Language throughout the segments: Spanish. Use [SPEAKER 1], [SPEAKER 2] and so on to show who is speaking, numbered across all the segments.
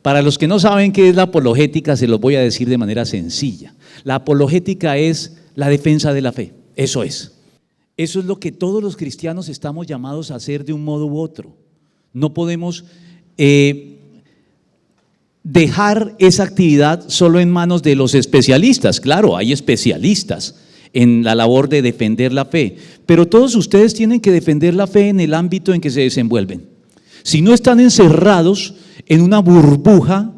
[SPEAKER 1] Para los que no saben qué es la apologética, se los voy a decir de manera sencilla. La apologética es la defensa de la fe, eso es. Eso es lo que todos los cristianos estamos llamados a hacer de un modo u otro. No podemos dejar esa actividad solo en manos de los especialistas. Claro, hay especialistas en la labor de defender la fe, pero todos ustedes tienen que defender la fe en el ámbito en que se desenvuelven. Si no están encerrados en una burbuja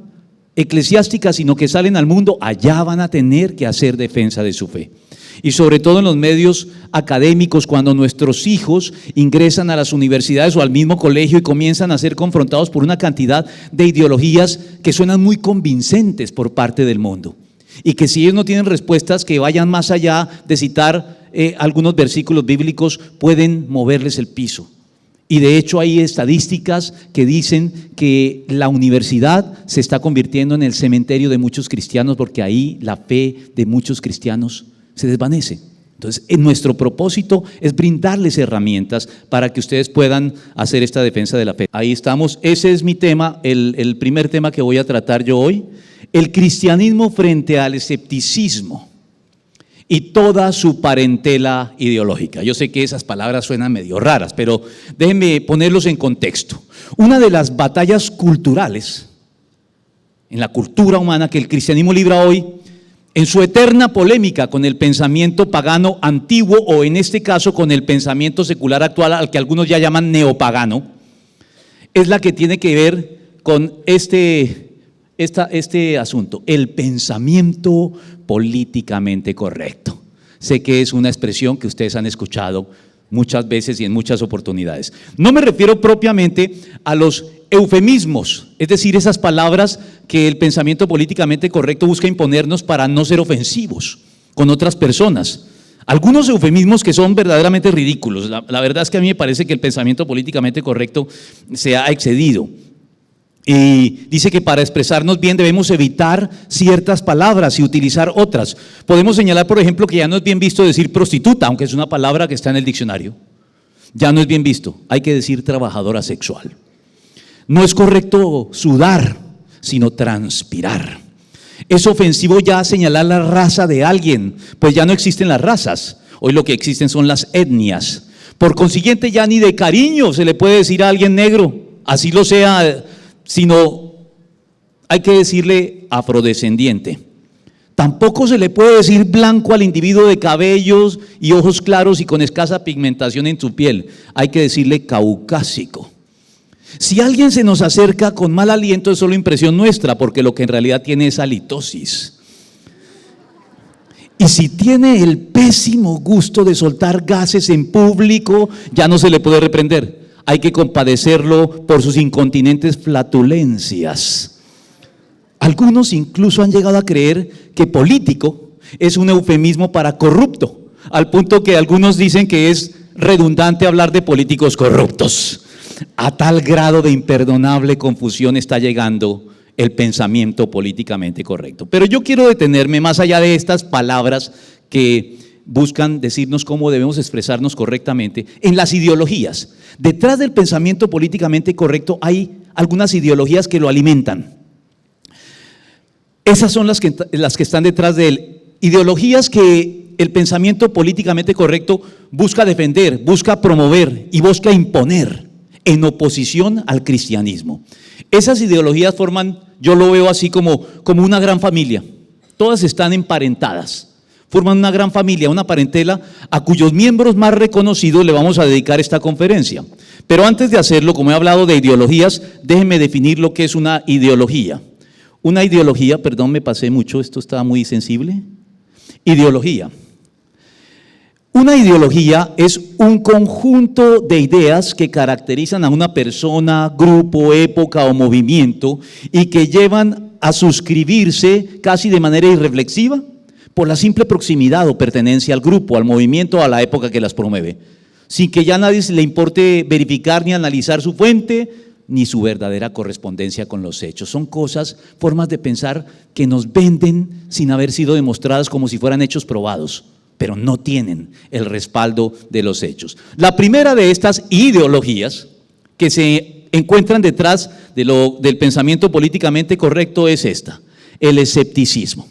[SPEAKER 1] eclesiástica, sino que salen al mundo, allá van a tener que hacer defensa de su fe. Y sobre todo en los medios académicos, cuando nuestros hijos ingresan a las universidades o al mismo colegio y comienzan a ser confrontados por una cantidad de ideologías que suenan muy convincentes por parte del mundo. Y que si ellos no tienen respuestas que vayan más allá de citar algunos versículos bíblicos, pueden moverles el piso. Y de hecho hay estadísticas que dicen que la universidad se está convirtiendo en el cementerio de muchos cristianos, porque ahí la fe de muchos cristianos se desvanece. Entonces, nuestro propósito es brindarles herramientas para que ustedes puedan hacer esta defensa de la fe. Ahí estamos, ese es mi tema, el primer tema que voy a tratar yo hoy: el cristianismo frente al escepticismo y toda su parentela ideológica. Yo sé que esas palabras suenan medio raras, pero déjenme ponerlos en contexto. Una de las batallas culturales en la cultura humana que el cristianismo libra hoy, en su eterna polémica con el pensamiento pagano antiguo, o en este caso con el pensamiento secular actual, al que algunos ya llaman neopagano, es la que tiene que ver con este asunto: el pensamiento políticamente correcto. Sé que es una expresión que ustedes han escuchado muchas veces y en muchas oportunidades. No me refiero propiamente a los eufemismos, es decir, esas palabras que el pensamiento políticamente correcto busca imponernos para no ser ofensivos con otras personas. Algunos eufemismos que son verdaderamente ridículos. La verdad es que a mí me parece que el pensamiento políticamente correcto se ha excedido. Y dice que para expresarnos bien debemos evitar ciertas palabras y utilizar otras. Podemos señalar, por ejemplo, que ya no es bien visto decir prostituta, aunque es una palabra que está en el diccionario. Ya no es bien visto, hay que decir trabajadora sexual. No es correcto sudar, sino transpirar. Es ofensivo ya señalar la raza de alguien, pues ya no existen las razas. Hoy lo que existen son las etnias. Por consiguiente, ya ni de cariño se le puede decir a alguien negro, así lo sea, sino hay que decirle afrodescendiente. Tampoco se le puede decir blanco al individuo de cabellos y ojos claros y con escasa pigmentación en su piel. Hay que decirle caucásico. Si alguien se nos acerca con mal aliento, es solo impresión nuestra, porque lo que en realidad tiene es halitosis. Y si tiene el pésimo gusto de soltar gases en público, ya no se le puede reprender. Hay que compadecerlo por sus incontinentes flatulencias. Algunos incluso han llegado a creer que político es un eufemismo para corrupto, al punto que algunos dicen que es redundante hablar de políticos corruptos. A tal grado de imperdonable confusión está llegando el pensamiento políticamente correcto. Pero yo quiero detenerme más allá de estas palabras que buscan decirnos cómo debemos expresarnos correctamente, en las ideologías. Detrás del pensamiento políticamente correcto hay algunas ideologías que lo alimentan. Esas son las que están detrás de él. Ideologías que el pensamiento políticamente correcto busca defender, busca promover y busca imponer en oposición al cristianismo. Esas ideologías forman, yo lo veo así como una gran familia. Todas están emparentadas. Forman una gran familia, una parentela a cuyos miembros más reconocidos le vamos a dedicar esta conferencia. Pero antes de hacerlo, como he hablado de ideologías, déjenme definir lo que es una ideología. Una ideología, perdón, me pasé mucho, esto estaba muy sensible. Ideología. Una ideología es un conjunto de ideas que caracterizan a una persona, grupo, época o movimiento y que llevan a suscribirse casi de manera irreflexiva por la simple proximidad o pertenencia al grupo, al movimiento o a la época que las promueve, sin que ya a nadie le importe verificar ni analizar su fuente ni su verdadera correspondencia con los hechos. Son cosas, formas de pensar que nos venden sin haber sido demostradas como si fueran hechos probados, pero no tienen el respaldo de los hechos. La primera de estas ideologías que se encuentran detrás del pensamiento políticamente correcto es esta: el escepticismo.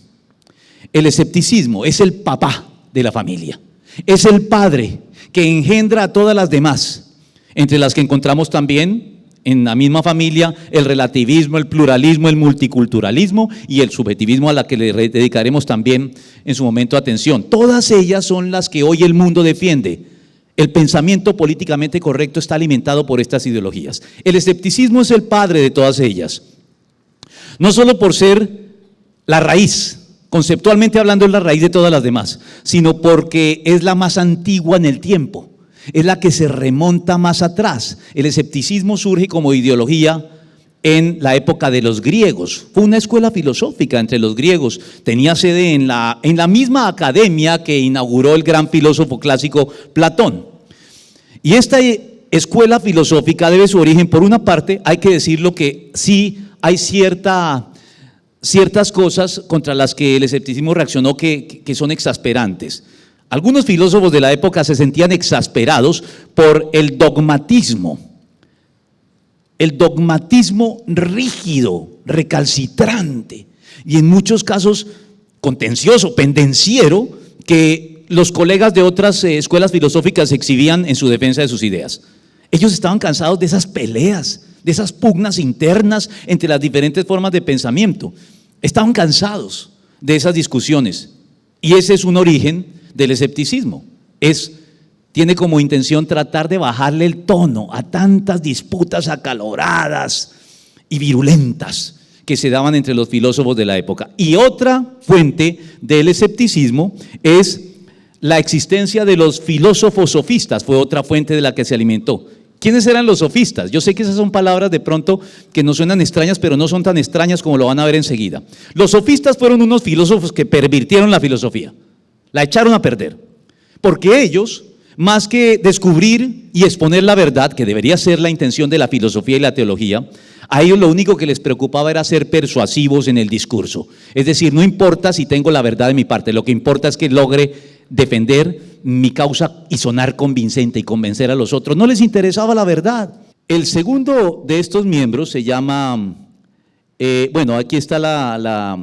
[SPEAKER 1] El escepticismo es el papá de la familia, es el padre que engendra a todas las demás, entre las que encontramos también en la misma familia el relativismo, el pluralismo, el multiculturalismo y el subjetivismo, a la que le dedicaremos también en su momento atención. Todas ellas son las que hoy el mundo defiende. El pensamiento políticamente correcto está alimentado por estas ideologías. El escepticismo es el padre de todas ellas, no solo por ser la raíz, conceptualmente hablando es la raíz de todas las demás, sino porque es la más antigua en el tiempo, es la que se remonta más atrás. El escepticismo surge como ideología en la época de los griegos. Fue una escuela filosófica entre los griegos, tenía sede en la misma academia que inauguró el gran filósofo clásico Platón. Y esta escuela filosófica debe su origen, por una parte, hay que decirlo que sí hay ciertas cosas contra las que el escepticismo reaccionó que son exasperantes. Algunos filósofos de la época se sentían exasperados por el dogmatismo rígido, recalcitrante y en muchos casos contencioso, pendenciero, que los colegas de otras escuelas filosóficas exhibían en su defensa de sus ideas. Ellos estaban cansados de esas peleas, de esas pugnas internas entre las diferentes formas de pensamiento. Estaban cansados de esas discusiones y ese es un origen del escepticismo. Tiene como intención tratar de bajarle el tono a tantas disputas acaloradas y virulentas que se daban entre los filósofos de la época. Y otra fuente del escepticismo es la existencia de los filósofos sofistas, fue otra fuente de la que se alimentó. ¿Quiénes eran los sofistas? Yo sé que esas son palabras de pronto que nos suenan extrañas, pero no son tan extrañas como lo van a ver enseguida. Los sofistas fueron unos filósofos que pervirtieron la filosofía, la echaron a perder, porque ellos, más que descubrir y exponer la verdad, que debería ser la intención de la filosofía y la teología, a ellos lo único que les preocupaba era ser persuasivos en el discurso. Es decir, no importa si tengo la verdad de mi parte, lo que importa es que logre defender mi causa y sonar convincente y convencer a los otros. No les interesaba la verdad. El segundo de estos miembros se llama, aquí está la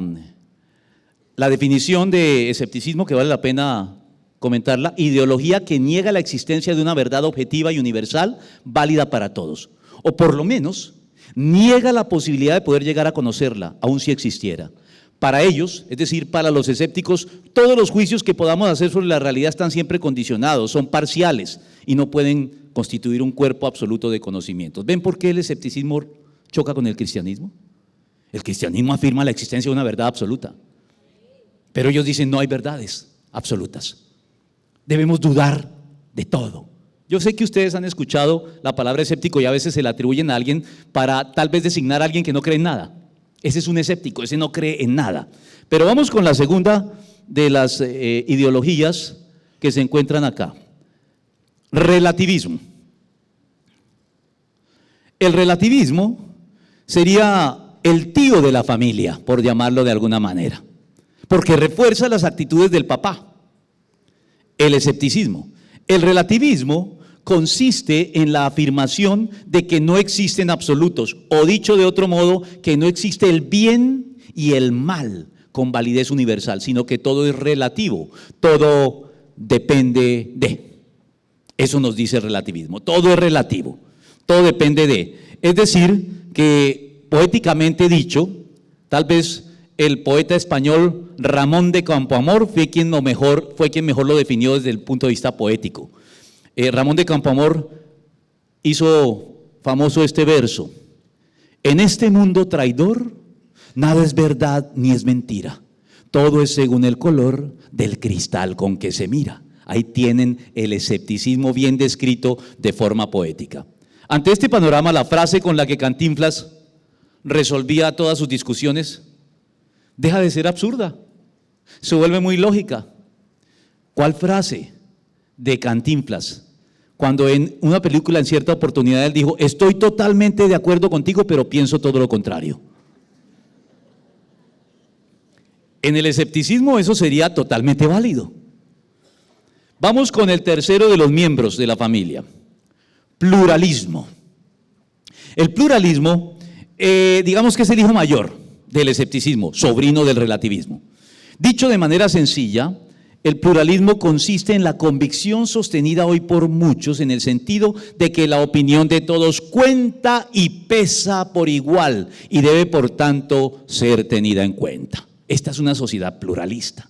[SPEAKER 1] definición de escepticismo que vale la pena comentarla: ideología que niega la existencia de una verdad objetiva y universal válida para todos, o por lo menos niega la posibilidad de poder llegar a conocerla, aun si existiera. Para ellos, es decir, para los escépticos, todos los juicios que podamos hacer sobre la realidad están siempre condicionados, son parciales y no pueden constituir un cuerpo absoluto de conocimientos. ¿Ven por qué el escepticismo choca con el cristianismo? El cristianismo afirma la existencia de una verdad absoluta, pero ellos dicen no hay verdades absolutas. Debemos dudar de todo. Yo sé que ustedes han escuchado la palabra escéptico y a veces se la atribuyen a alguien para tal vez designar a alguien que no cree en nada. Ese es un escéptico, ese no cree en nada. Pero vamos con la segunda de las ideologías que se encuentran acá: relativismo. El relativismo sería el tío de la familia, por llamarlo de alguna manera, porque refuerza las actitudes del papá. El escepticismo. El relativismo consiste en la afirmación de que no existen absolutos, o dicho de otro modo, que no existe el bien y el mal con validez universal, sino que todo es relativo, todo depende de. Eso nos dice el relativismo, todo es relativo, todo depende de. Es decir, que poéticamente dicho, tal vez el poeta español Ramón de Campoamor fue quien mejor lo definió desde el punto de vista poético. Ramón de Campoamor hizo famoso este verso: en este mundo traidor, nada es verdad ni es mentira, todo es según el color del cristal con que se mira. Ahí tienen el escepticismo bien descrito de forma poética. Ante este panorama, la frase con la que Cantinflas resolvía todas sus discusiones deja de ser absurda, se vuelve muy lógica. ¿Cuál frase de Cantinflas? Cuando en una película en cierta oportunidad él dijo: estoy totalmente de acuerdo contigo, pero pienso todo lo contrario. En el escepticismo eso sería totalmente válido. Vamos con el tercero de los miembros de la familia: pluralismo. El pluralismo, digamos que es el hijo mayor del escepticismo, sobrino del relativismo. Dicho de manera sencilla, el pluralismo consiste en la convicción sostenida hoy por muchos en el sentido de que la opinión de todos cuenta y pesa por igual y debe por tanto ser tenida en cuenta. Esta es una sociedad pluralista.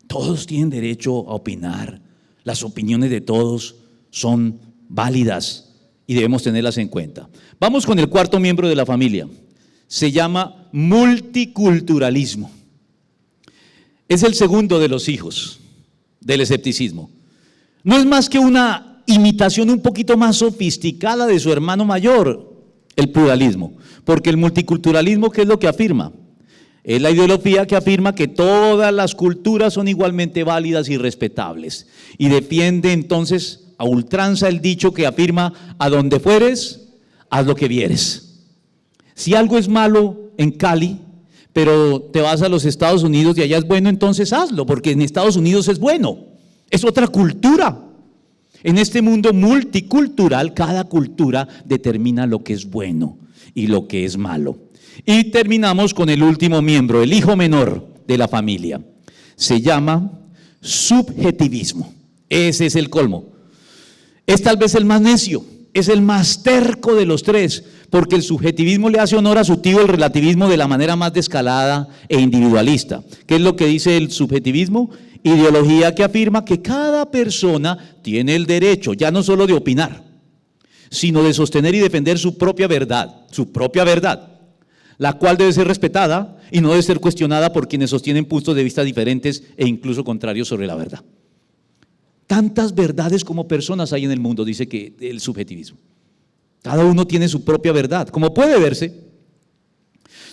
[SPEAKER 1] Todos tienen derecho a opinar, las opiniones de todos son válidas y debemos tenerlas en cuenta. Vamos con el cuarto miembro de la familia, se llama multiculturalismo. Es el segundo de los hijos del escepticismo. No es más que una imitación un poquito más sofisticada de su hermano mayor, el pluralismo. Porque el multiculturalismo, ¿qué es lo que afirma? Es la ideología que afirma que todas las culturas son igualmente válidas y respetables. Y defiende entonces a ultranza el dicho que afirma: a donde fueres, haz lo que vieres. Si algo es malo en Cali, pero te vas a los Estados Unidos y allá es bueno, entonces hazlo, porque en Estados Unidos es bueno. Es otra cultura. En este mundo multicultural, cada cultura determina lo que es bueno y lo que es malo. Y terminamos con el último miembro, el hijo menor de la familia. Se llama subjetivismo. Ese es el colmo. Es tal vez el más necio, es el más terco de los tres, porque el subjetivismo le hace honor a su tío, el relativismo, de la manera más descalada e individualista. ¿Qué es lo que dice el subjetivismo? Ideología que afirma que cada persona tiene el derecho, ya no solo de opinar, sino de sostener y defender su propia verdad, la cual debe ser respetada y no debe ser cuestionada por quienes sostienen puntos de vista diferentes e incluso contrarios sobre la verdad. Tantas verdades como personas hay en el mundo, dice que el subjetivismo. Cada uno tiene su propia verdad. Como puede verse,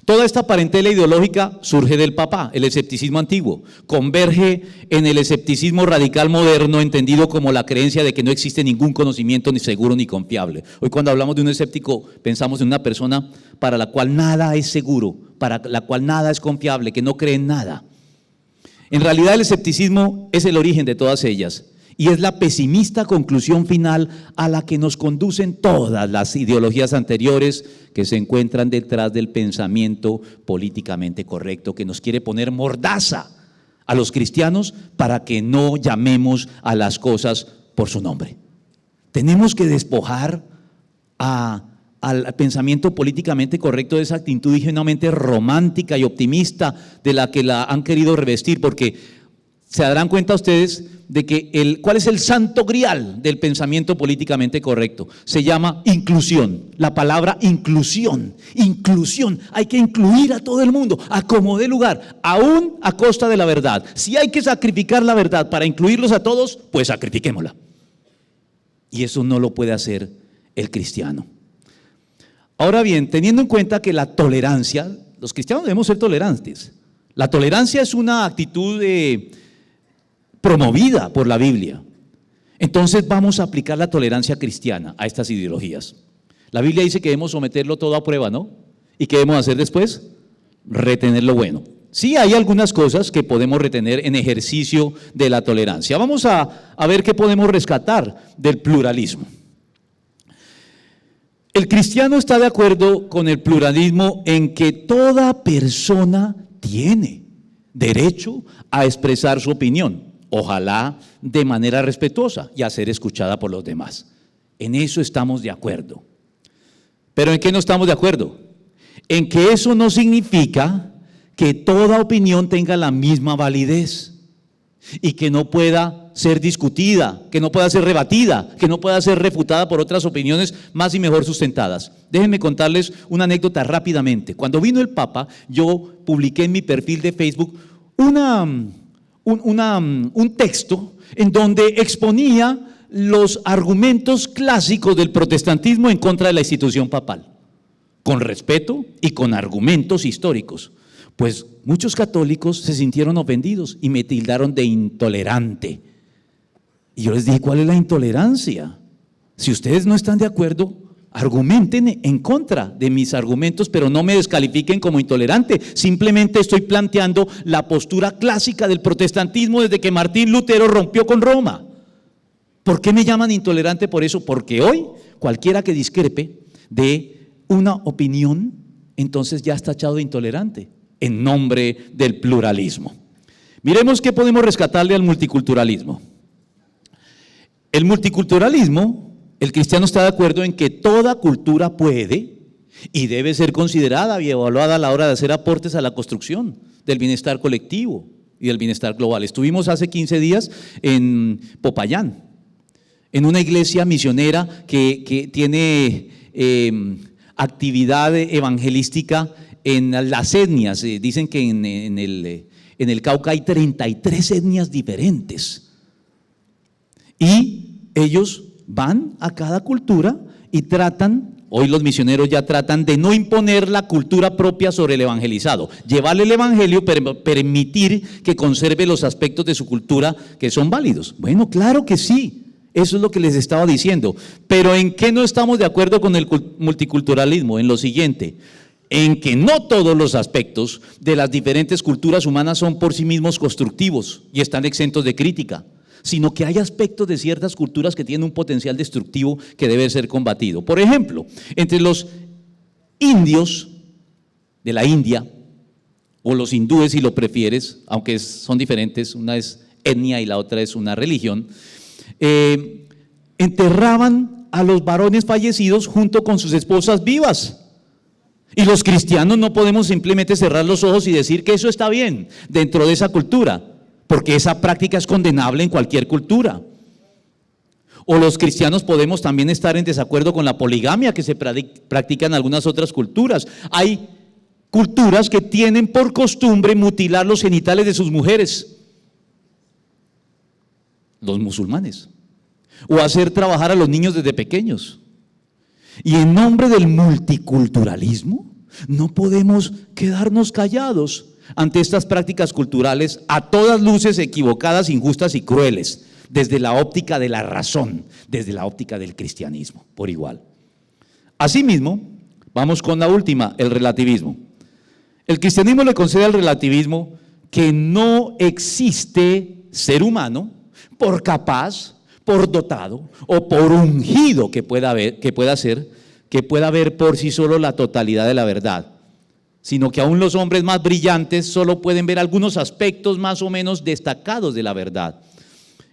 [SPEAKER 1] toda esta parentela ideológica surge del papá, el escepticismo antiguo, converge en el escepticismo radical moderno, entendido como la creencia de que no existe ningún conocimiento ni seguro ni confiable. Hoy cuando hablamos de un escéptico pensamos en una persona para la cual nada es seguro, para la cual nada es confiable, que no cree en nada. En realidad el escepticismo es el origen de todas ellas. Y es la pesimista conclusión final a la que nos conducen todas las ideologías anteriores que se encuentran detrás del pensamiento políticamente correcto, que nos quiere poner mordaza a los cristianos para que no llamemos a las cosas por su nombre. Tenemos que despojar al pensamiento políticamente correcto de esa actitud ingenuamente romántica y optimista de la que la han querido revestir, porque se darán cuenta ustedes de que ¿cuál es el santo grial del pensamiento políticamente correcto? Se llama inclusión, la palabra inclusión, hay que incluir a todo el mundo, a como dé lugar, aún a costa de la verdad. Si hay que sacrificar la verdad para incluirlos a todos, pues sacrifiquémosla. Y eso no lo puede hacer el cristiano. Ahora bien, teniendo en cuenta que la tolerancia, los cristianos debemos ser tolerantes. La tolerancia es una actitud promovida por la Biblia. Entonces vamos a aplicar la tolerancia cristiana a estas ideologías. La Biblia dice que debemos someterlo todo a prueba, ¿no? ¿Y qué debemos hacer después? Retener lo bueno. Sí, hay algunas cosas que podemos retener en ejercicio de la tolerancia. Vamos a ver qué podemos rescatar del pluralismo. El cristiano está de acuerdo con el pluralismo en que toda persona tiene derecho a expresar su opinión, ojalá de manera respetuosa y a ser escuchada por los demás. En eso estamos de acuerdo. ¿Pero en qué no estamos de acuerdo? En que eso no significa que toda opinión tenga la misma validez y que no pueda ser discutida, que no pueda ser rebatida, que no pueda ser refutada por otras opiniones más y mejor sustentadas. Déjenme contarles una anécdota rápidamente. Cuando vino el Papa, yo publiqué en mi perfil de Facebook un texto en donde exponía los argumentos clásicos del protestantismo en contra de la institución papal, con respeto y con argumentos históricos. Pues muchos católicos se sintieron ofendidos y me tildaron de intolerante. Y yo les dije, ¿cuál es la intolerancia? Si ustedes no están de acuerdo, argumenten en contra de mis argumentos, pero no me descalifiquen como intolerante. Simplemente estoy planteando la postura clásica del protestantismo desde que Martín Lutero rompió con Roma. ¿Por qué me llaman intolerante por eso? Porque hoy cualquiera que discrepe de una opinión, entonces ya está tachado de intolerante en nombre del pluralismo. Miremos qué podemos rescatarle al multiculturalismo. El multiculturalismo, el cristiano está de acuerdo en que toda cultura puede y debe ser considerada y evaluada a la hora de hacer aportes a la construcción del bienestar colectivo y del bienestar global. Estuvimos hace 15 días en Popayán, en una iglesia misionera que tiene actividad evangelística en las etnias. Dicen que en el Cauca hay 33 etnias diferentes. Y ellos van a cada cultura y tratan, hoy los misioneros ya tratan de no imponer la cultura propia sobre el evangelizado, llevarle el evangelio, pero permitir que conserve los aspectos de su cultura que son válidos. Bueno, claro que sí, eso es lo que les estaba diciendo, pero ¿en qué no estamos de acuerdo con el multiculturalismo? En lo siguiente, en que no todos los aspectos de las diferentes culturas humanas son por sí mismos constructivos y están exentos de crítica, sino que hay aspectos de ciertas culturas que tienen un potencial destructivo que debe ser combatido. Por ejemplo, entre los indios de la India, o los hindúes si lo prefieres, aunque son diferentes, una es etnia y la otra es una religión, enterraban a los varones fallecidos junto con sus esposas vivas. Y los cristianos no podemos simplemente cerrar los ojos y decir que eso está bien dentro de esa cultura, porque esa práctica es condenable en cualquier cultura. O los cristianos podemos también estar en desacuerdo con la poligamia que se practica en algunas otras culturas. Hay culturas que tienen por costumbre mutilar los genitales de sus mujeres, los musulmanes, o hacer trabajar a los niños desde pequeños. Y en nombre del multiculturalismo no podemos quedarnos callados ante estas prácticas culturales a todas luces equivocadas, injustas y crueles, desde la óptica de la razón, desde la óptica del cristianismo, por igual. Asimismo, vamos con la última, el relativismo. El cristianismo le concede al relativismo que no existe ser humano, por capaz, por dotado o por ungido que pueda ver por sí solo la totalidad de la verdad, sino que aún los hombres más brillantes solo pueden ver algunos aspectos más o menos destacados de la verdad.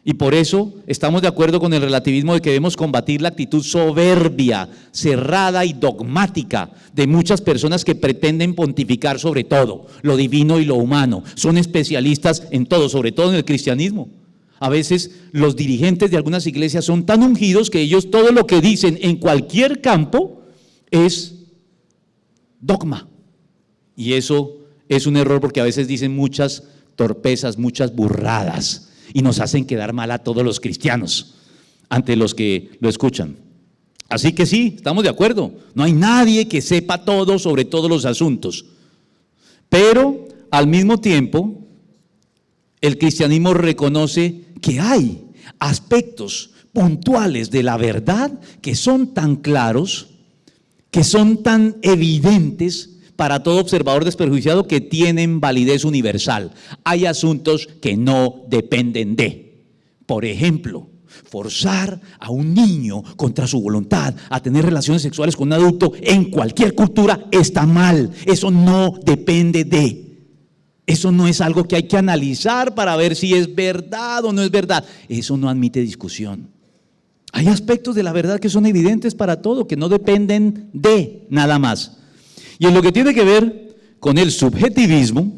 [SPEAKER 1] Y por eso estamos de acuerdo con el relativismo de que debemos combatir la actitud soberbia, cerrada y dogmática de muchas personas que pretenden pontificar sobre todo, lo divino y lo humano. Son especialistas en todo, sobre todo en el cristianismo. A veces los dirigentes de algunas iglesias son tan ungidos que ellos todo lo que dicen en cualquier campo es dogma. Y eso es un error porque a veces dicen muchas torpezas, muchas burradas y nos hacen quedar mal a todos los cristianos ante los que lo escuchan. Así que sí, estamos de acuerdo, no hay nadie que sepa todo sobre todos los asuntos, pero al mismo tiempo el cristianismo reconoce que hay aspectos puntuales de la verdad que son tan claros, que son tan evidentes para todo observador desprejuiciado que tienen validez universal. Hay asuntos que no dependen de, por ejemplo, forzar a un niño contra su voluntad a tener relaciones sexuales con un adulto en cualquier cultura está mal, eso no depende de. Eso no es algo que hay que analizar para ver si es verdad o no es verdad. Eso no admite discusión. Hay aspectos de la verdad que son evidentes para todo, que no dependen de nada más. Y en lo que tiene que ver con el subjetivismo,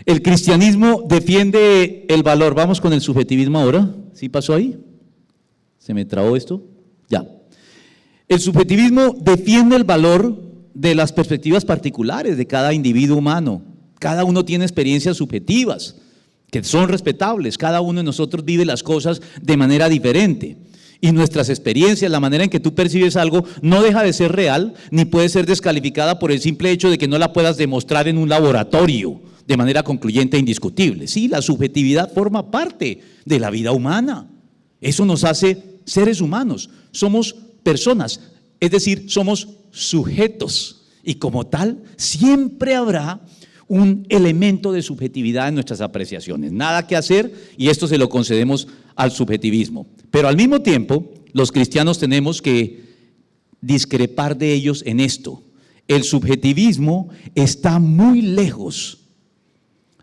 [SPEAKER 1] el cristianismo defiende el valor. Vamos con el subjetivismo ahora. ¿Sí pasó ahí? ¿Se me trabó esto? Ya. El subjetivismo defiende el valor de las perspectivas particulares de cada individuo humano. Cada uno tiene experiencias subjetivas que son respetables. Cada uno de nosotros vive las cosas de manera diferente. Y nuestras experiencias, la manera en que tú percibes algo, no deja de ser real, ni puede ser descalificada por el simple hecho de que no la puedas demostrar en un laboratorio de manera concluyente e indiscutible. Sí, la subjetividad forma parte de la vida humana. Eso nos hace seres humanos. Somos personas, es decir, somos sujetos. Y como tal, siempre habrá un elemento de subjetividad en nuestras apreciaciones. Nada que hacer y esto se lo concedemos al subjetivismo. Pero al mismo tiempo, los cristianos tenemos que discrepar de ellos en esto. El subjetivismo está muy lejos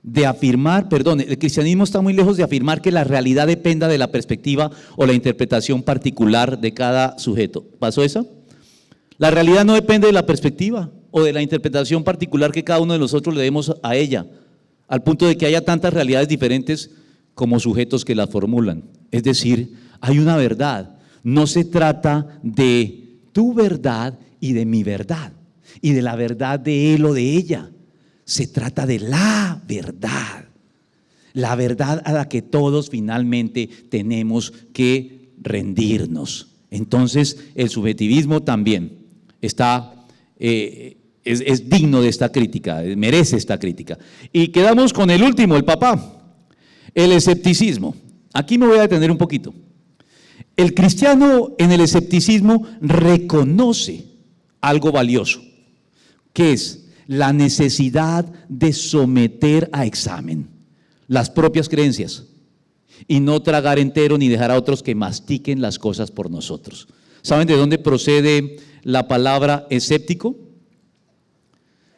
[SPEAKER 1] de afirmar, el cristianismo está muy lejos de afirmar que la realidad dependa de la perspectiva o la interpretación particular de cada sujeto. ¿Pasó eso? La realidad no depende de la perspectiva o de la interpretación particular que cada uno de nosotros le demos a ella, al punto de que haya tantas realidades diferentes como sujetos que la formulan. Es decir, hay una verdad. No se trata de tu verdad y de mi verdad, y de la verdad de él o de ella. Se trata de la verdad a la que todos finalmente tenemos que rendirnos. Entonces, el subjetivismo también es digno de esta crítica, merece esta crítica. Y quedamos con el último, el papá, el escepticismo. Aquí me voy a detener un poquito. El cristiano en el escepticismo reconoce algo valioso, que es la necesidad de someter a examen las propias creencias y no tragar entero ni dejar a otros que mastiquen las cosas por nosotros. ¿Saben de dónde procede la palabra escéptico?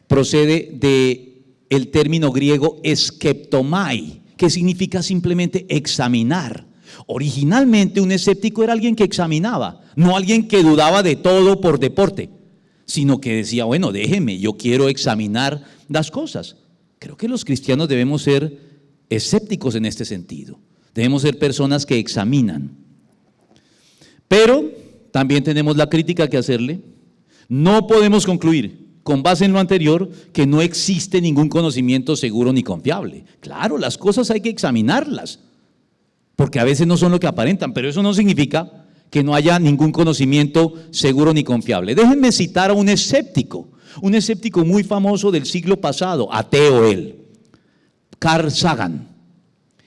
[SPEAKER 1] Procede del término griego skeptomai, que significa simplemente examinar. Originalmente un escéptico era alguien que examinaba, no alguien que dudaba de todo por deporte, sino que decía, bueno, déjeme, yo quiero examinar las cosas. Creo que los cristianos debemos ser escépticos en este sentido. Debemos ser personas que examinan. Pero también tenemos la crítica que hacerle. No podemos concluir, con base en lo anterior, que no existe ningún conocimiento seguro ni confiable. Claro, las cosas hay que examinarlas, porque a veces no son lo que aparentan, pero eso no significa que no haya ningún conocimiento seguro ni confiable. Déjenme citar a un escéptico muy famoso del siglo pasado, ateo él, Carl Sagan,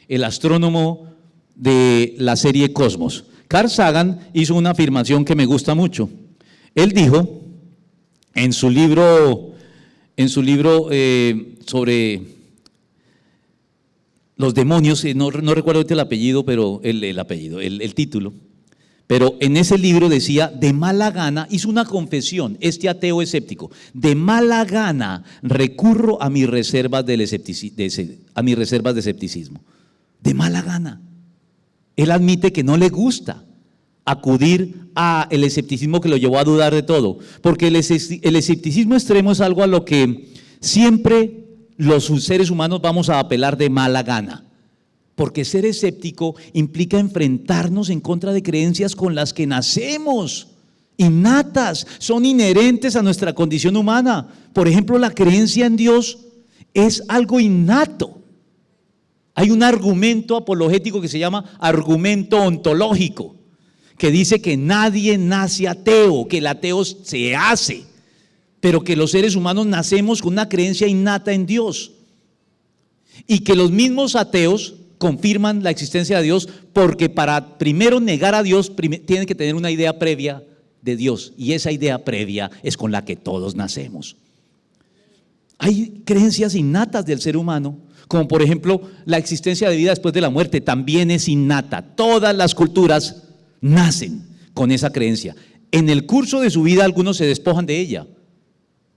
[SPEAKER 1] el astrónomo de la serie Cosmos. Carl Sagan hizo una afirmación que me gusta mucho. Él dijo en su libro sobre los demonios, no recuerdo ahorita el apellido, pero el título. Pero en ese libro decía, de mala gana, hizo una confesión, este ateo escéptico, de mala gana recurro a mis reservas de escepticismo. De mala gana. Él admite que no le gusta acudir al escepticismo que lo llevó a dudar de todo, porque el escepticismo extremo es algo a lo que siempre los seres humanos vamos a apelar de mala gana. Porque ser escéptico implica enfrentarnos en contra de creencias con las que nacemos, innatas, son inherentes a nuestra condición humana. Por ejemplo, la creencia en Dios es algo innato. Hay un argumento apologético que se llama argumento ontológico, que dice que nadie nace ateo, que el ateo se hace, pero que los seres humanos nacemos con una creencia innata en Dios. Y que los mismos ateos confirman la existencia de Dios, porque para primero negar a Dios tienen que tener una idea previa de Dios, y esa idea previa es con la que todos nacemos. Hay creencias innatas del ser humano, como por ejemplo la existencia de vida después de la muerte, también es innata. Todas las culturas nacen con esa creencia. En el curso de su vida algunos se despojan de ella,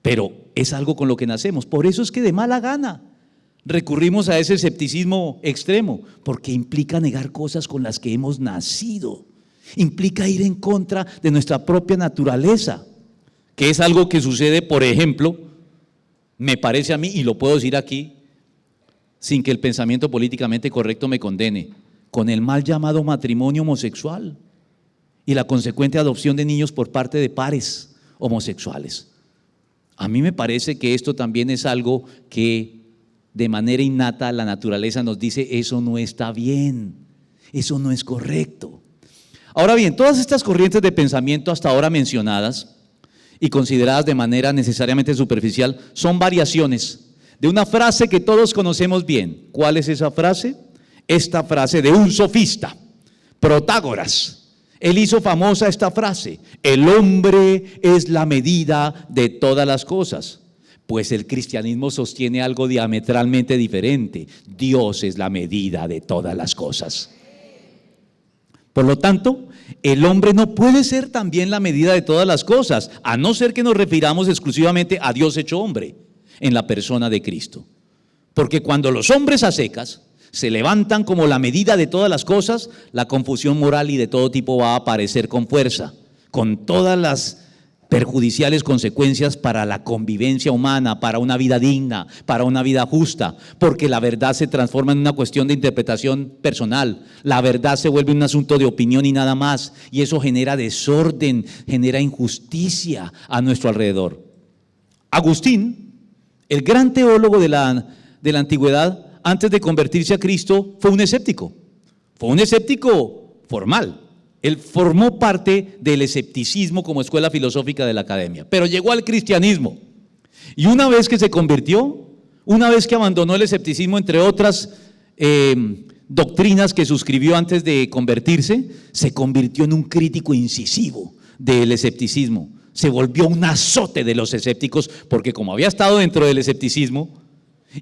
[SPEAKER 1] pero es algo con lo que nacemos. Por eso es que de mala gana recurrimos a ese escepticismo extremo, porque implica negar cosas con las que hemos nacido, implica ir en contra de nuestra propia naturaleza, que es algo que sucede, por ejemplo, me parece a mí, y lo puedo decir aquí, sin que el pensamiento políticamente correcto me condene, con el mal llamado matrimonio homosexual y la consecuente adopción de niños por parte de pares homosexuales. A mí me parece que esto también es algo que de manera innata la naturaleza nos dice, eso no está bien, eso no es correcto. Ahora bien, todas estas corrientes de pensamiento hasta ahora mencionadas y consideradas de manera necesariamente superficial son variaciones de una frase que todos conocemos bien. ¿Cuál es esa frase? Esta frase de un sofista, Protágoras. Él hizo famosa esta frase: el hombre es la medida de todas las cosas. Pues el cristianismo sostiene algo diametralmente diferente. Dios es la medida de todas las cosas. Por lo tanto, el hombre no puede ser también la medida de todas las cosas, a no ser que nos refiramos exclusivamente a Dios hecho hombre en la persona de Cristo. Porque cuando los hombres a secas se levantan como la medida de todas las cosas, la confusión moral y de todo tipo va a aparecer con fuerza, con todas las perjudiciales consecuencias para la convivencia humana, para una vida digna, para una vida justa, porque la verdad se transforma en una cuestión de interpretación personal, la verdad se vuelve un asunto de opinión y nada más, y eso genera desorden, genera injusticia a nuestro alrededor. Agustín, el gran teólogo de la antigüedad, antes de convertirse a Cristo, fue un escéptico formal. Él formó parte del escepticismo como escuela filosófica de la academia, pero llegó al cristianismo. Y una vez que se convirtió, una vez que abandonó el escepticismo, entre otras doctrinas que suscribió antes de convertirse, se convirtió en un crítico incisivo del escepticismo. Se volvió un azote de los escépticos, porque como había estado dentro del escepticismo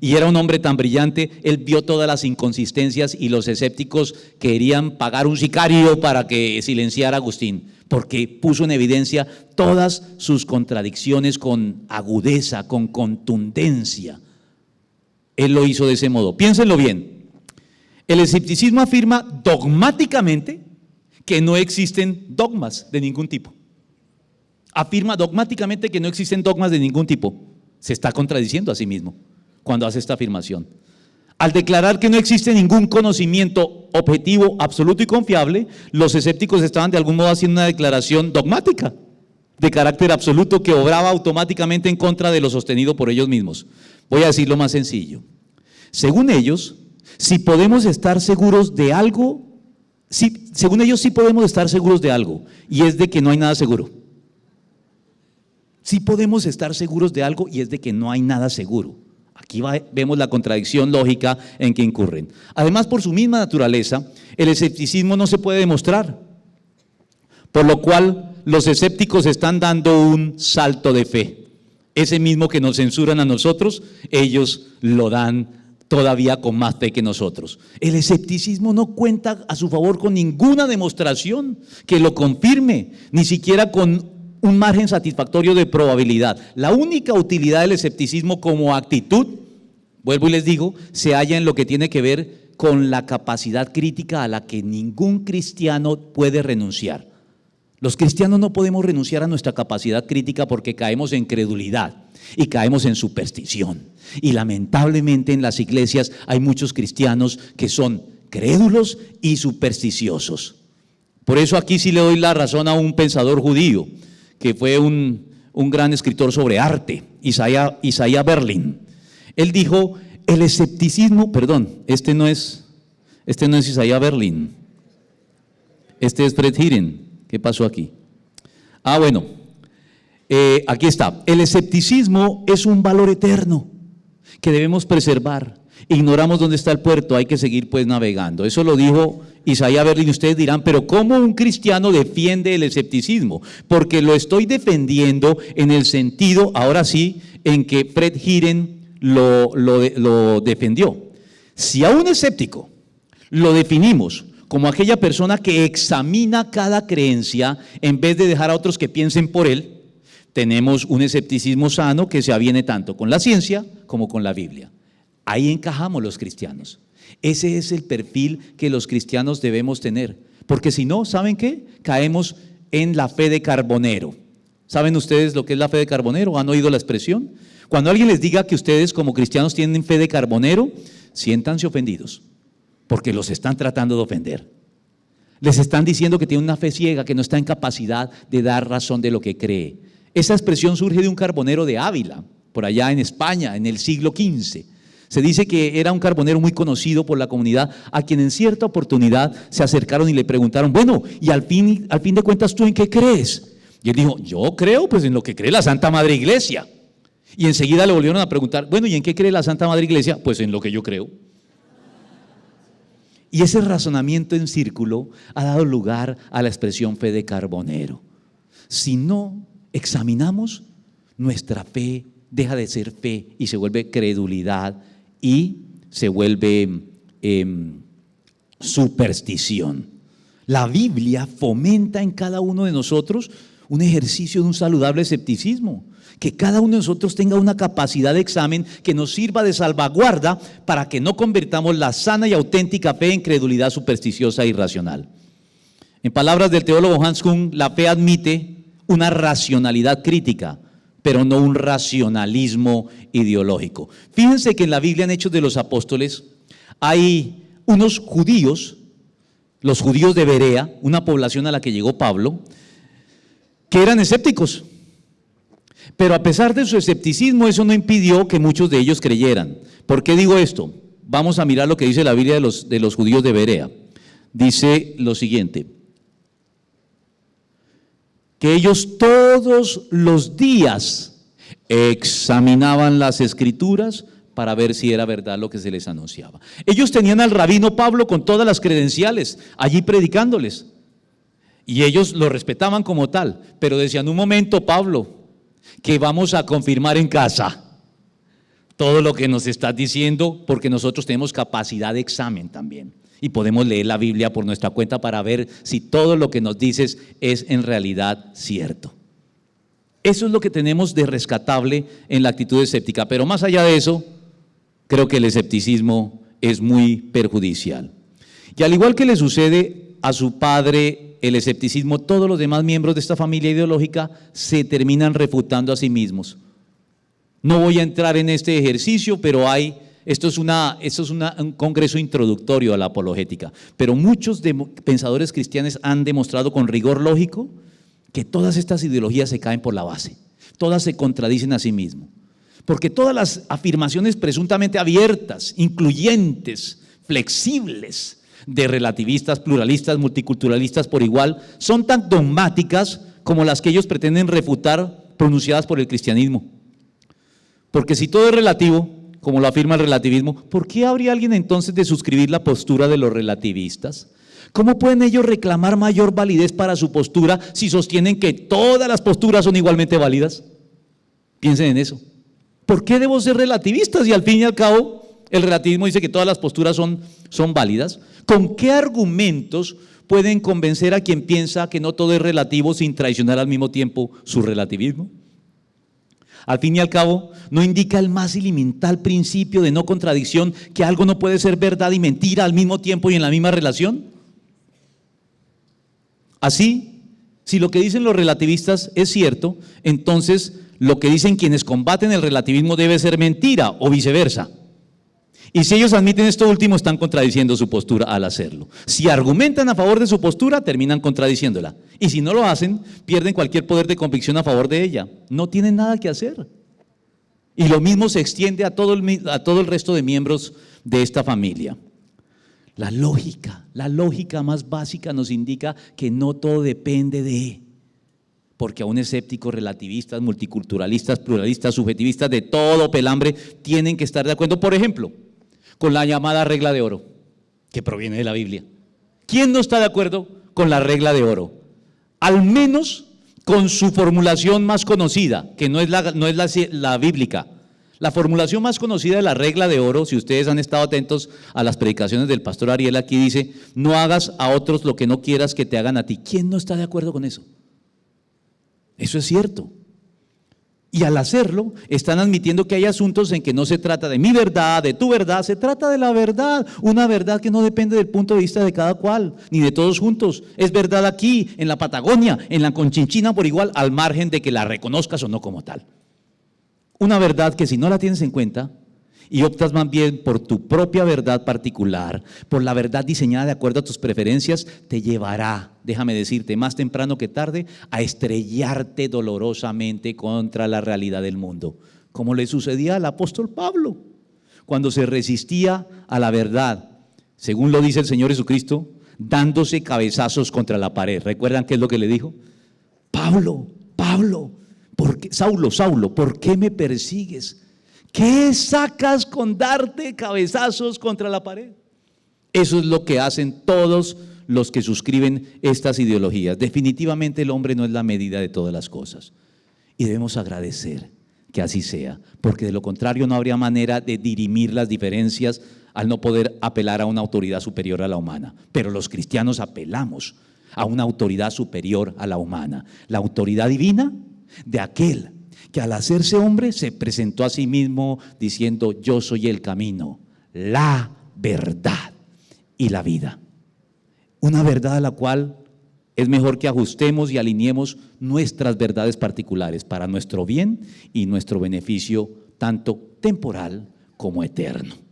[SPEAKER 1] y era un hombre tan brillante, él vio todas las inconsistencias y los escépticos querían pagar un sicario para que silenciara a Agustín, porque puso en evidencia todas sus contradicciones con agudeza, con contundencia. Él lo hizo de ese modo. Piénsenlo bien. El escepticismo afirma dogmáticamente que no existen dogmas de ningún tipo. Afirma dogmáticamente que no existen dogmas de ningún tipo. Se está contradiciendo a sí mismo cuando hace esta afirmación. Al declarar que no existe ningún conocimiento objetivo, absoluto y confiable, los escépticos estaban de algún modo haciendo una declaración dogmática de carácter absoluto que obraba automáticamente en contra de lo sostenido por ellos mismos. Voy a decirlo más sencillo. Según ellos, si podemos estar seguros de algo, según ellos sí podemos estar seguros de algo, y es de que no hay nada seguro. Sí podemos estar seguros de algo y es de que no hay nada seguro. Aquí vemos la contradicción lógica en que incurren. Además, por su misma naturaleza, el escepticismo no se puede demostrar, por lo cual los escépticos están dando un salto de fe. Ese mismo que nos censuran a nosotros, ellos lo dan todavía con más fe que nosotros. El escepticismo no cuenta a su favor con ninguna demostración que lo confirme, ni siquiera con un margen satisfactorio de probabilidad. La única utilidad del escepticismo como actitud, vuelvo y les digo, se halla en lo que tiene que ver con la capacidad crítica a la que ningún cristiano puede renunciar. Los cristianos no podemos renunciar a nuestra capacidad crítica porque caemos en credulidad y caemos en superstición. Y lamentablemente en las iglesias hay muchos cristianos que son crédulos y supersticiosos. Por eso aquí sí le doy la razón a un pensador judío, que fue un gran escritor sobre arte, Isaiah Berlin. Él dijo, el escepticismo, perdón, este no es Isaiah Berlin, este es Fred Heeren. ¿Qué pasó aquí? Bueno, aquí está. El escepticismo es un valor eterno que debemos preservar. Ignoramos dónde está el puerto, hay que seguir pues navegando. Eso lo dijo Isaiah Berlin. Ustedes dirán, pero ¿cómo un cristiano defiende el escepticismo? Porque lo estoy defendiendo en el sentido, ahora sí, en que Fred Heeren lo defendió. Si a un escéptico lo definimos como aquella persona que examina cada creencia en vez de dejar a otros que piensen por él, tenemos un escepticismo sano que se aviene tanto con la ciencia como con la Biblia. Ahí encajamos los cristianos. Ese es el perfil que los cristianos debemos tener, porque si no, ¿saben qué? Caemos en la fe de carbonero. ¿Saben ustedes lo que es la fe de carbonero? ¿Han oído la expresión? Cuando alguien les diga que ustedes como cristianos tienen fe de carbonero, siéntanse ofendidos, porque los están tratando de ofender. Les están diciendo que tienen una fe ciega, que no está en capacidad de dar razón de lo que cree. Esa expresión surge de un carbonero de Ávila, por allá en España, en el siglo XV. Se dice que era un carbonero muy conocido por la comunidad, a quien en cierta oportunidad se acercaron y le preguntaron, bueno, y al fin de cuentas, ¿tú en qué crees? Y él dijo, yo creo pues en lo que cree la Santa Madre Iglesia. Y enseguida le volvieron a preguntar, bueno, ¿y en qué cree la Santa Madre Iglesia? Pues en lo que yo creo. Y ese razonamiento en círculo ha dado lugar a la expresión fe de carbonero. Si no examinamos, nuestra fe deja de ser fe y se vuelve credulidad y se vuelve superstición. La Biblia fomenta en cada uno de nosotros un ejercicio de un saludable escepticismo. Que cada uno de nosotros tenga una capacidad de examen que nos sirva de salvaguarda para que no convirtamos la sana y auténtica fe en credulidad supersticiosa e irracional. En palabras del teólogo Hans Küng, la fe admite una racionalidad crítica, pero no un racionalismo ideológico. Fíjense que en la Biblia, en Hechos de los Apóstoles, hay unos judíos, los judíos de Berea, una población a la que llegó Pablo, que eran escépticos. Pero a pesar de su escepticismo, eso no impidió que muchos de ellos creyeran. ¿Por qué digo esto? Vamos a mirar lo que dice la Biblia de los judíos de Berea. Dice lo siguiente: que ellos todos los días examinaban las Escrituras para ver si era verdad lo que se les anunciaba. Ellos tenían al rabino Pablo con todas las credenciales, allí predicándoles. Y ellos lo respetaban como tal, pero decían: un momento, Pablo, que vamos a confirmar en casa todo lo que nos estás diciendo, porque nosotros tenemos capacidad de examen también y podemos leer la Biblia por nuestra cuenta para ver si todo lo que nos dices es en realidad cierto. Eso es lo que tenemos de rescatable en la actitud escéptica, pero más allá de eso, creo que el escepticismo es muy perjudicial. Y al igual que le sucede a su padre el escepticismo, todos los demás miembros de esta familia ideológica se terminan refutando a sí mismos. No voy a entrar en este ejercicio, pero esto es un congreso introductorio a la apologética. Pero muchos pensadores cristianos han demostrado con rigor lógico que todas estas ideologías se caen por la base. Todas se contradicen a sí mismos. Porque todas las afirmaciones presuntamente abiertas, incluyentes, flexibles, de relativistas, pluralistas, multiculturalistas por igual, son tan dogmáticas como las que ellos pretenden refutar pronunciadas por el cristianismo. Porque si todo es relativo, como lo afirma el relativismo, ¿por qué habría alguien entonces de suscribir la postura de los relativistas? ¿Cómo pueden ellos reclamar mayor validez para su postura si sostienen que todas las posturas son igualmente válidas? Piensen en eso. ¿Por qué debo ser relativista si al fin y al cabo el relativismo dice que todas las posturas son válidas? ¿Con qué argumentos pueden convencer a quien piensa que no todo es relativo sin traicionar al mismo tiempo su relativismo? Al fin y al cabo, ¿no indica el más elemental principio de no contradicción que algo no puede ser verdad y mentira al mismo tiempo y en la misma relación? Así, si lo que dicen los relativistas es cierto, entonces lo que dicen quienes combaten el relativismo debe ser mentira o viceversa. Y si ellos admiten esto último, están contradiciendo su postura al hacerlo. Si argumentan a favor de su postura, terminan contradiciéndola. Y si no lo hacen, pierden cualquier poder de convicción a favor de ella. No tienen nada que hacer. Y lo mismo se extiende a todo el resto de miembros de esta familia. La lógica más básica nos indica que no todo depende de, porque aún escépticos, relativistas, multiculturalistas, pluralistas, subjetivistas, de todo pelambre, tienen que estar de acuerdo, por ejemplo, con la llamada regla de oro, que proviene de la Biblia. ¿Quién no está de acuerdo con la regla de oro? Al menos con su formulación más conocida, que no es la bíblica. La formulación más conocida de la regla de oro, si ustedes han estado atentos a las predicaciones del pastor Ariel, aquí dice: no hagas a otros lo que no quieras que te hagan a ti. ¿Quién no está de acuerdo con eso? Eso es cierto. Y al hacerlo, están admitiendo que hay asuntos en que no se trata de mi verdad, de tu verdad, se trata de la verdad, una verdad que no depende del punto de vista de cada cual, ni de todos juntos. Es verdad aquí, en la Patagonia, en la Conchinchina por igual, al margen de que la reconozcas o no como tal. Una verdad que si no la tienes en cuenta y optas más bien por tu propia verdad particular, por la verdad diseñada de acuerdo a tus preferencias, te llevará, déjame decirte, más temprano que tarde, a estrellarte dolorosamente contra la realidad del mundo, como le sucedía al apóstol Pablo, cuando se resistía a la verdad, según lo dice el Señor Jesucristo, dándose cabezazos contra la pared. ¿Recuerdan qué es lo que le dijo? Pablo, Saulo, ¿por qué me persigues? ¿Qué sacas con darte cabezazos contra la pared? Eso es lo que hacen todos los que suscriben estas ideologías. Definitivamente el hombre no es la medida de todas las cosas. Y debemos agradecer que así sea, porque de lo contrario no habría manera de dirimir las diferencias al no poder apelar a una autoridad superior a la humana. Pero los cristianos apelamos a una autoridad superior a la humana, la autoridad divina de aquel que al hacerse hombre se presentó a sí mismo diciendo: yo soy el camino, la verdad y la vida. Una verdad a la cual es mejor que ajustemos y alineemos nuestras verdades particulares para nuestro bien y nuestro beneficio, tanto temporal como eterno.